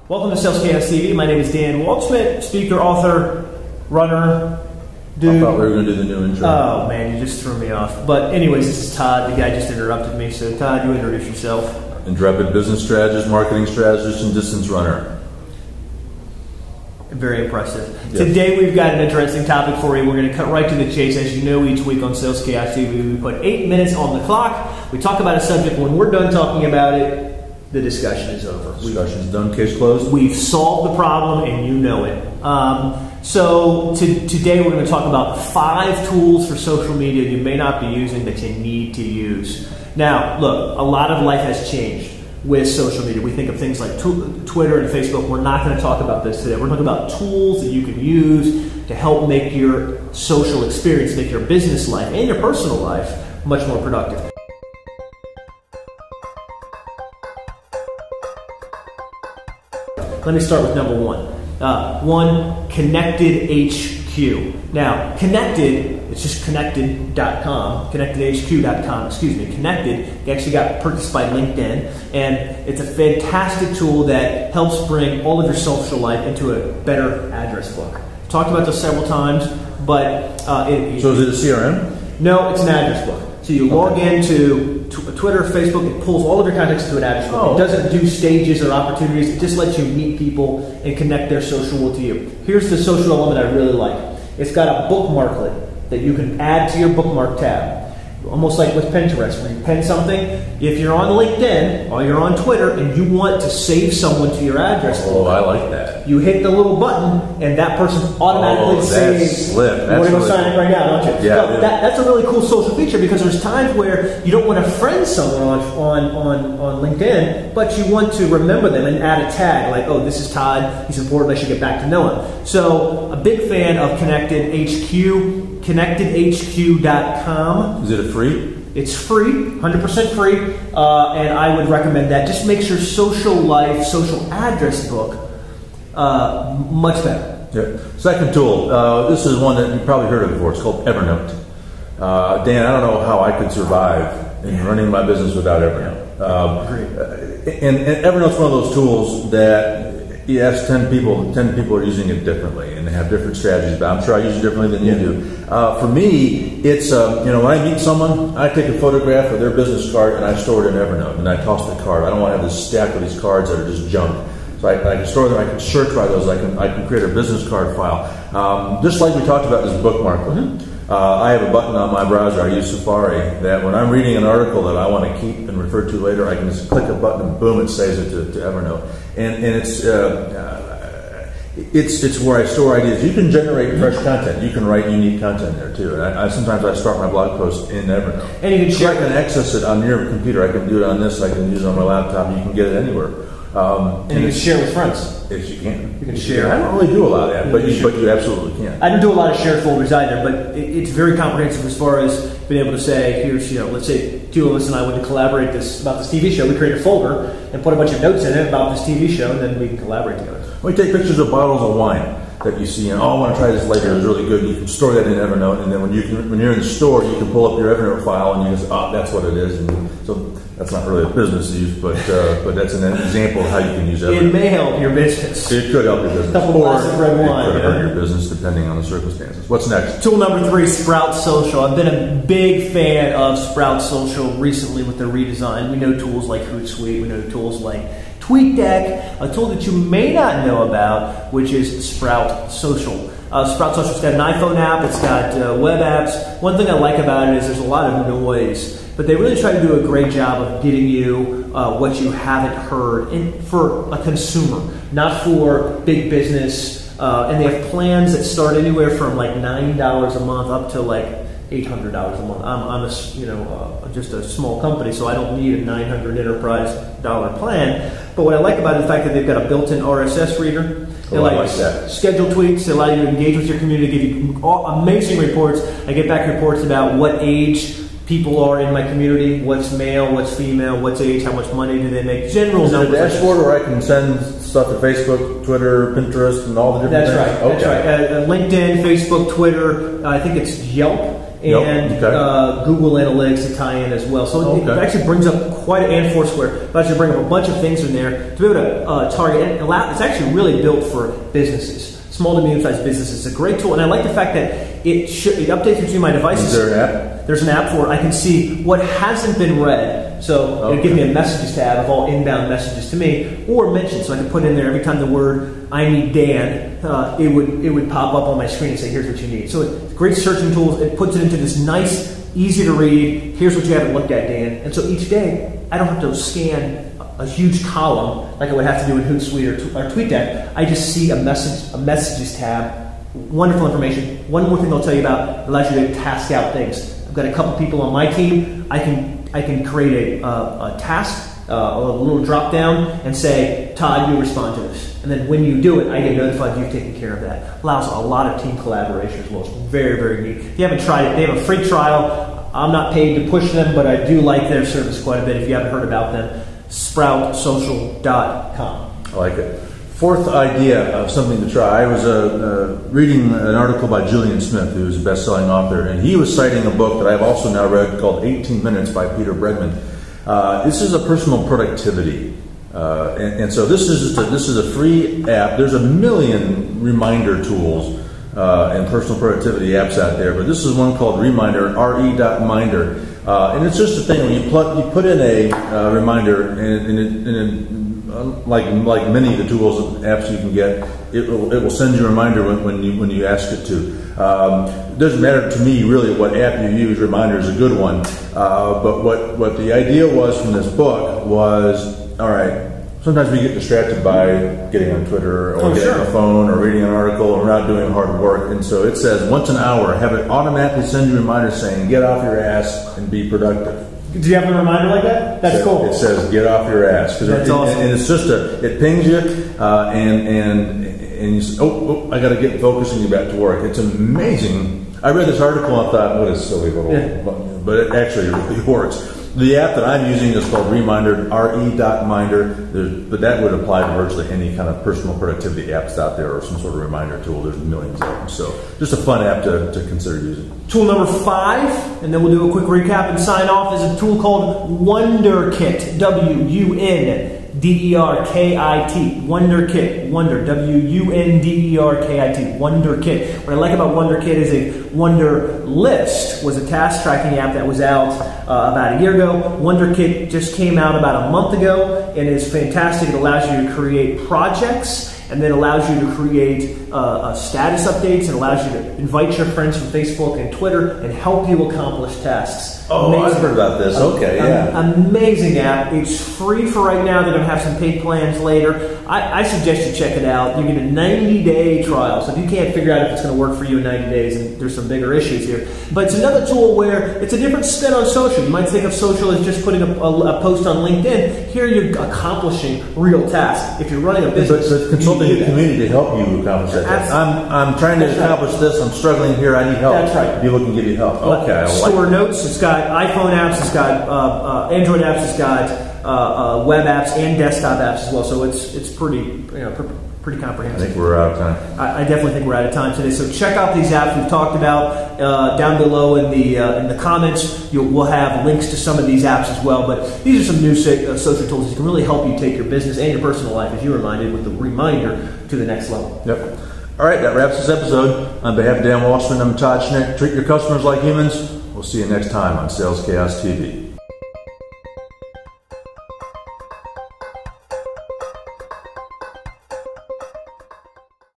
Welcome to SalesChaosTV. My name is DanWaldschidt, speaker, author, runner, dude. I thought we were going to do the new intro. Oh man, you just threw me off. But anyways, this is Todd. The guy just interrupted me. So Todd, you introduce yourself. Intrepid business strategist, marketing strategist, and distance runner. Very impressive. Yes. Today we've got an interesting topic for you. We're going to cut right to the chase. As you know, each week on SalesChaosTV, we put 8 minutes on the clock. We talk about a subject. When we're done talking about it, the discussion is over. Discussion's done, case closed. We've solved the problem, and you know it. Today we're going to talk about 5 tools for social media you may not be using that you need to use. Now, look, a lot of life has changed with social media. We think of things like Twitter and Facebook. We're not going to talk about this today. We're talking about tools that you can use to help make your social experience, make your business life and your personal life much more productive. Let me start with number one. Connected HQ. Now, connected, it's just connected.com, connectedhq.com, excuse me, connected. It actually got purchased by LinkedIn, and it's a fantastic tool that helps bring all of your social life into a better address book. I've talked about this several times, but... So is it a CRM? No, it's an address book. So you log into Twitter, Facebook, it pulls all of your contacts into an address book. It doesn't do stages or opportunities. It just lets you meet people and connect their social to you. Here's the social element I really like. It's got a bookmarklet that you can add to your bookmark tab. Almost like with Pinterest, when you pin something, if you're on LinkedIn or you're on Twitter and you want to save someone to your address book, I like that. You hit the little button and that person automatically saves. Slick. You want to go sign in right now, don't you? Yeah. So that's a really cool social feature, because there's times where you don't want to friend someone on LinkedIn, but you want to remember them and add a tag like, oh, this is Todd, he's important, I should get back to know him. So a big fan of Connected HQ. ConnectedHQ.com. Is it free? It's free, 100% free, and I would recommend that. Just makes your social life, social address book much better. Yeah. Second tool. This is one that you've probably heard of before. It's called Evernote. Dan, I don't know how I could survive in running my business without Evernote. Agreed. And Evernote's one of those tools that you ask 10 people are using it differently, and they have different strategies, but I'm sure I use it differently than you do. For me, it's, when I meet someone, I take a photograph of their business card and I store it in Evernote, and I toss the card. I don't want to have this stack of these cards that are just junk. So I can store them, I can search by those, I can create a business card file. Just like we talked about this bookmark. I have a button on my browser, I use Safari, that when I'm reading an article that I want to keep and refer to later, I can just click a button and boom, it saves it to Evernote. And it's where I store ideas. You can generate fresh content. You can write unique content there too. And sometimes I start my blog post in Evernote. And you can share. I can access it on your computer. I can do it on this. I can use it on my laptop. You can get it anywhere. And you can share with friends. Yes, you can. You can share. I don't really do a lot of that, but you absolutely can. I don't do a lot of shared folders either, but it's very comprehensive as far as being able to say, here's, let's say two of us and I want to collaborate about this TV show. We create a folder and put a bunch of notes in it about this TV show, and then we can collaborate together. We take pictures of bottles of wine that you see, and I want to try this later. It's really good. You can store that in Evernote, and then when you're in the store, you can pull up your Evernote file, and you just, that's what it is. And so that's not really a business use, but that's an example of how you can use Evernote. It may help your business. It could help your business. A couple glasses of red wine. It could hurt your business depending on the circumstances. What's next? Tool number 3, Sprout Social. I've been a big fan of Sprout Social recently with their redesign. We know tools like Hootsuite. We know tools like TweetDeck, a tool that you may not know about, which is Sprout Social. Sprout Social's got an iPhone app, it's got web apps. One thing I like about it is there's a lot of noise, but they really try to do a great job of getting you what you haven't heard for a consumer, not for big business. And they have plans that start anywhere from like $9 a month up to like $800 a month. I'm just a small company, so I don't need a $900 enterprise plan. But what I like about it is the fact that they've got a built-in RSS reader. They allow you to schedule tweets. They allow you to engage with your community, give you amazing reports. I get back reports about what age people are in my community, what's male, what's female, what's age, how much money do they make, general numbers. Is it a dashboard where I can send stuff to Facebook, Twitter, Pinterest, and all the different things? That's right. LinkedIn, Facebook, Twitter, I think it's Yelp, and Google Analytics to tie in as well. So it actually brings up and Foursquare. It actually bring up a bunch of things in there to be able to target. And it's actually really built for businesses, small to medium-sized businesses. It's a great tool, and I like the fact that it updates between my devices. Is there an app? There's an app for it. I can see what hasn't been read. So it'll give me a messages tab of all inbound messages to me, or mentions. So I can put in there every time the word "I need Dan," it would pop up on my screen and say, "Here's what you need." So it's great searching tools. It puts it into this nice, easy to read. Here's what you haven't looked at, Dan. And so each day, I don't have to scan a huge column like I would have to do in Hootsuite or TweetDeck. I just see a messages tab. Wonderful information. One more thing I'll tell you about, it allows you to task out things. I've got a couple people on my team. I can create a task, a little drop down, and say, Todd, you respond to this. And then when you do it, I get notified you've taken care of that. Allows a lot of team collaboration as well. It's very, very neat. If you haven't tried it, they have a free trial. I'm not paid to push them, but I do like their service quite a bit. If you haven't heard about them, SproutSocial.com. I like it. Fourth idea of something to try. I was reading an article by Julian Smith, who's a best-selling author, and he was citing a book that I've also now read called 18 Minutes by Peter Bregman. This is a personal productivity. And so this is a free app. There's a million reminder tools and personal productivity apps out there, but this is one called Reminder, re.minder. And it's just a thing when you put in a reminder, and like many of the tools and apps you can get, it will send you a reminder when you ask it to. It doesn't matter to me really what app you use. Reminder is a good one, but what the idea was from this book was, all right, sometimes we get distracted by getting on Twitter or getting on the phone or reading an article, and we're not doing hard work. And so it says once an hour, have it automatically send you a reminder saying, get off your ass and be productive. Do you have a reminder like that? That's cool. It says, get off your ass. That's awesome. And it's just it pings you, and you say, oh, I got to get focused and get back to work. It's amazing. I read this article and I thought, what a silly little, but it actually really works. The app that I'm using is called Reminder, re.minder, but that would apply to virtually any kind of personal productivity apps out there or some sort of reminder tool. There's millions of them. So just a fun app to consider using. Tool number 5, and then we'll do a quick recap and sign off, is a tool called WunderKit, WunderKit, WunderKit, WunderKit, WunderKit. What I like about WunderKit is a Wunderlist was a task tracking app that was out about a year ago. WunderKit just came out about a month ago and is fantastic. It allows you to create projects, and then allows you to create status updates, and allows you to invite your friends from Facebook and Twitter and help you accomplish tasks. Oh, amazing. I've heard about this. Okay, Amazing app. It's free for right now. They're going to have some paid plans later. I suggest you check it out. You get a 90-day trial. So if you can't figure out if it's going to work for you in 90 days, and there's some bigger issues here. But it's another tool where it's a different spin on social. You might think of social as just putting a post on LinkedIn. Here you're accomplishing real tasks. If you're running a business, but consulting the community to help you accomplish that. I'm trying to accomplish this. I'm struggling here. I need help. That's right. People can give you help. Okay. Store notes. It's got iPhone apps. It's got Android apps. It's got web apps and desktop apps as well. So it's pretty comprehensive. I think we're out of time. I definitely think we're out of time today. So check out these apps we've talked about down below in the comments. We'll have links to some of these apps as well. But these are some new social tools that can really help you take your business and your personal life, as you reminded, with the Reminder to the next level. Yep. All right, that wraps this episode. On behalf of Dan Waldschidt, I'm Todd Schnick. Treat your customers like humans. We'll see you next time on Sales Chaos TV.